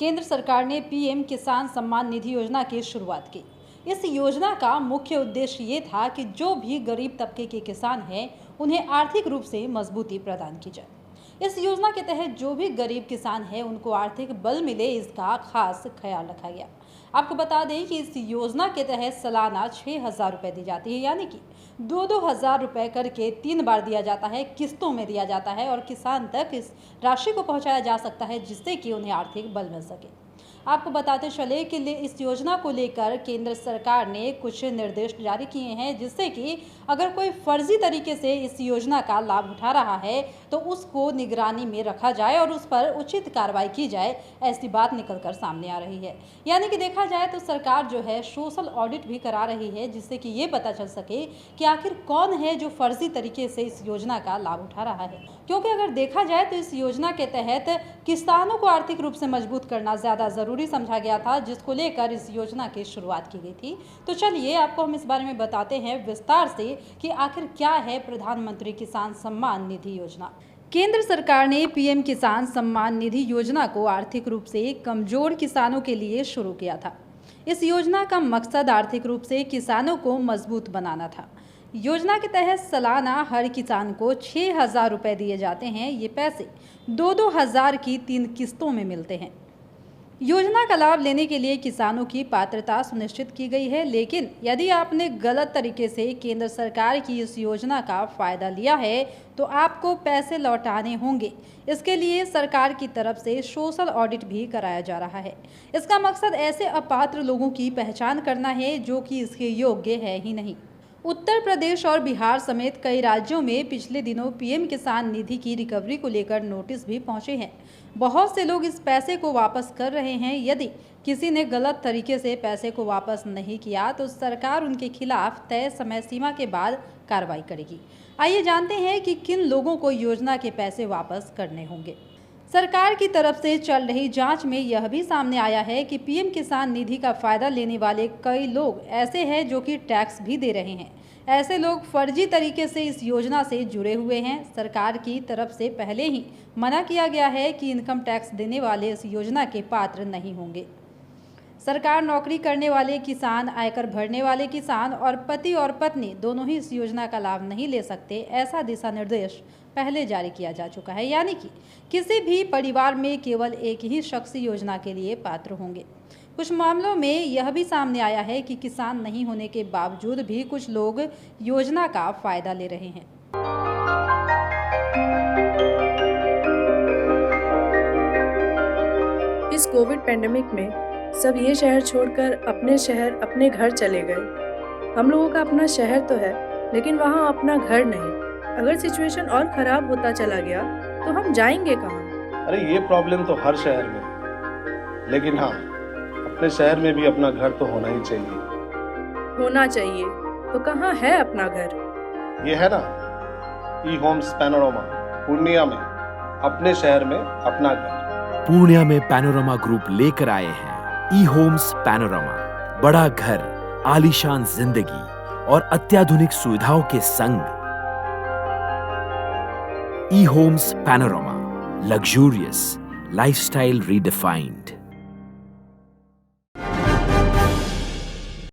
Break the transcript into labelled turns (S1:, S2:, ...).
S1: केंद्र सरकार ने पीएम किसान सम्मान निधि योजना की शुरुआत की। इस योजना का मुख्य उद्देश्य ये था कि जो भी गरीब तबके के किसान हैं, उन्हें आर्थिक रूप से मजबूती प्रदान की जाए। इस योजना के तहत जो भी गरीब किसान हैं, उनको आर्थिक बल मिले, इसका खास ख्याल रखा गया। आपको बता दें कि इस योजना के तहत सालाना 6,000 रुपए दी जाती है, यानी कि 2,000 रुपए करके 3 बार दिया जाता है, किस्तों में दिया जाता है और किसान तक इस राशि को पहुंचाया जा सकता है, जिससे कि उन्हें आर्थिक बल मिल सके। आपको बताते चले कि इस योजना को लेकर केंद्र सरकार ने कुछ निर्देश जारी किए हैं, जिससे कि अगर कोई फर्जी तरीके से इस योजना का लाभ उठा रहा है तो उसको निगरानी में रखा जाए और उस पर उचित कार्रवाई की जाए। ऐसी बात निकलकर सामने आ रही है। यानी कि देखा जाए तो सरकार जो है सोशल ऑडिट भी करा रही है, जिससे कि ये पता चल सके कि आखिर कौन है जो फर्जी तरीके से इस योजना का लाभ उठा रहा है। क्योंकि अगर देखा जाए तो इस योजना के तहत किसानों को आर्थिक रूप से मजबूत करना ज्यादा जरूरी समझा गया था, जिसको लेकर इस योजना की शुरुआत की गई थी। तो चलिए आपको हम इस बारे में बताते हैं विस्तार से कि आखिर क्या है प्रधानमंत्री किसान सम्मान निधि योजना। केंद्र सरकार ने पीएम किसान सम्मान निधि योजना को आर्थिक रूप से कमजोर किसानों के लिए शुरू किया था। इस योजना का मकसद आर्थिक रूप से किसानों को मजबूत बनाना था। योजना के तहत सालाना हर किसान को 6,000 रुपए दिए जाते हैं। ये पैसे 2,000 की 3 किस्तों में मिलते हैं। योजना का लाभ लेने के लिए किसानों की पात्रता सुनिश्चित की गई है, लेकिन यदि आपने गलत तरीके से केंद्र सरकार की इस योजना का फायदा लिया है तो आपको पैसे लौटाने होंगे। इसके लिए सरकार की तरफ से सोशल ऑडिट भी कराया जा रहा है। इसका मकसद ऐसे अपात्र लोगों की पहचान करना है जो कि इसके योग्य है ही नहीं। उत्तर प्रदेश और बिहार समेत कई राज्यों में पिछले दिनों पीएम किसान निधि की रिकवरी को लेकर नोटिस भी पहुंचे हैं। बहुत से लोग इस पैसे को वापस कर रहे हैं। यदि किसी ने गलत तरीके से पैसे को वापस नहीं किया तो सरकार उनके खिलाफ तय समय सीमा के बाद कार्रवाई करेगी। आइए जानते हैं कि किन लोगों को योजना के पैसे वापस करने होंगे। सरकार की तरफ से चल रही जांच में यह भी सामने आया है कि पीएम किसान निधि का फायदा लेने वाले कई लोग ऐसे हैं जो कि टैक्स भी दे रहे हैं। ऐसे लोग फर्जी तरीके से इस योजना से जुड़े हुए हैं। सरकार की तरफ से पहले ही मना किया गया है कि इनकम टैक्स देने वाले इस योजना के पात्र नहीं होंगे। सरकार नौकरी करने वाले किसान, आयकर भरने वाले किसान और पति और पत्नी दोनों ही इस योजना का लाभ नहीं ले सकते। ऐसा दिशा निर्देश पहले जारी किया जा चुका है, यानी कि किसी भी परिवार में केवल एक ही शख्स योजना के लिए पात्र होंगे। कुछ मामलों में यह भी सामने आया है कि किसान नहीं होने के बावजूद भी कुछ लोग योजना का फायदा ले रहे हैं।
S2: इस कोविड पैंडेमिक में सब ये शहर छोड़कर अपने शहर, अपने घर चले गए। हम लोगों का अपना शहर तो है, लेकिन वहाँ अपना घर नहीं। अगर सिचुएशन और खराब होता चला गया तो हम जाएंगे कहाँ?
S3: अरे ये प्रॉब्लम तो हर शहर में, लेकिन हाँ, अपने शहर में भी अपना घर तो होना ही चाहिए।
S2: होना चाहिए तो कहाँ है अपना घर?
S3: ये है ना, ई होम्स पैनोरमा, पूर्णिया में, अपने शहर में अपना घर।
S4: पूर्णिया में पैनोरमा ग्रुप लेकर आए हैं ई होम्स पैनोरमा। बड़ा घर, आलीशान जिंदगी और अत्याधुनिक सुविधाओं के संग। E homes panorama, luxurious lifestyle redefined.